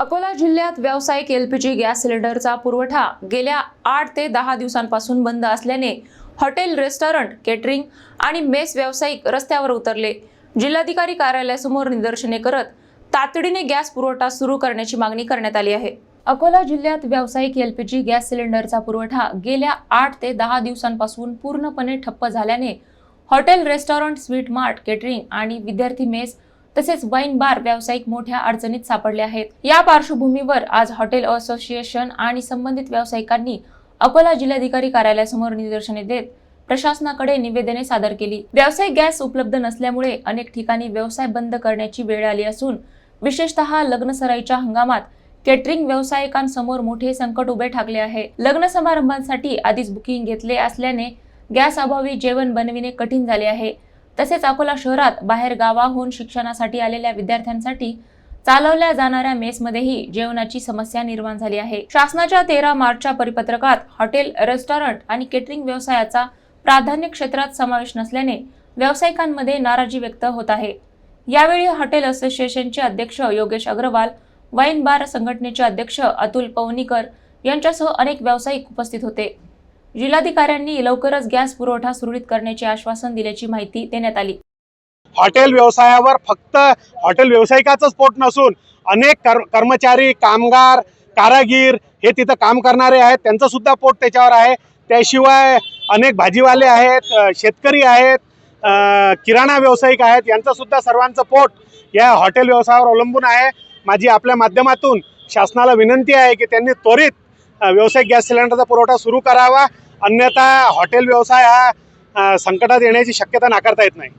अकोला जिल्ह्यात व्यावसायिक LPG gas सिलेंडरचा पुरवठा गेल्या 8 ते 10 दिवसांपासून बंद असल्याने हॉटेल, रेस्टॉरंट, केटरिंग आणि मेस व्यावसायिक रस्त्यावर उतरले. जिल्हाधिकारी कार्यालयासमोर निदर्शने करत तातडीने गॅस पुरवठा सुरू करण्याची मागणी करण्यात आली आहे. अकोला जिल्ह्यात व्यावसायिक एलपीजी गॅस सिलेंडरचा पुरवठा गेल्या 8 ते 10 दिवसांपासून पूर्णपणे ठप्प झाल्याने hotel, restaurant, sweet mart, catering आणि विद्यार्थी मेस तसेच वाईन बार व्यावसायिक मोठ्या अडचणीत सापडले आहेत. या पार्श्वभूमीवर आज हॉटेल असोसिएशन आणि संबंधित व्यावसायिकांनी अकोला जिल्हाधिकारी कार्यालयासमोर निदर्शने देत प्रशासनाकडे निवेदने सादर केली. व्यावसायिक गॅस उपलब्ध नसल्यामुळे अनेक ठिकाणी व्यवसाय बंद करण्याची वेळ आली असून विशेषतः लग्नसराईच्या हंगामात केटरिंग व्यावसायिकांसमोर मोठे संकट उभे ठाकले आहे. लग्न समारंभांसाठी आधीच बुकिंग घेतले असल्याने गॅस अभावी जेवण बनविणे कठीण झाले आहे. तसेच अकोला शहरात बाहेर गावाहून शिक्षणासाठी आलेल्या विद्यार्थ्यांसाठी चालवल्या जाणाऱ्या मेसमध्येही जेवणाची समस्या निर्माण झाली आहे. शासनाच्या 13 मार्चच्या परिपत्रकात हॉटेल, रेस्टॉरंट आणि केटरिंग व्यवसायाचा प्राधान्य क्षेत्रात समावेश नसल्याने व्यावसायिकांमध्ये नाराजी व्यक्त होत आहे. यावेळी हॉटेल असोसिएशनचे अध्यक्ष योगेश अग्रवाल, वाईन बार संघटनेचे अध्यक्ष अतुल पवनीकर यांच्यासह अनेक व्यावसायिक उपस्थित होते. जिल्हाधिकाऱ्यांनी लवकरच गॅस पुरवठा सुरळीत करण्याचे आश्वासन दिल्याची माहिती देण्यात आली. हॉटेल व्यवसायावर फक्त हॉटेल व्यावसायिकाचंच पोट नसून अनेक कर्मचारी, कामगार, कारागीर हे तिथं काम करणारे आहेत, त्यांचं सुद्धा पोट त्याच्यावर आहे. त्याशिवाय अनेक भाजीवाले आहेत, शेतकरी आहेत, किराणा व्यावसायिक आहेत, यांचं सुद्धा सर्वांचं पोट या हॉटेल व्यवसायावर अवलंबून आहे. माझी आपल्या माध्यमातून शासनाला विनंती आहे की त्यांनी त्वरित व्यावसायिक गॅस सिलेंडरचा पुरवठा सुरू करावा, अन्यथा हॉटेल व्यवसाय हा संकटात येण्याची शक्यता नाकारता येत नाही.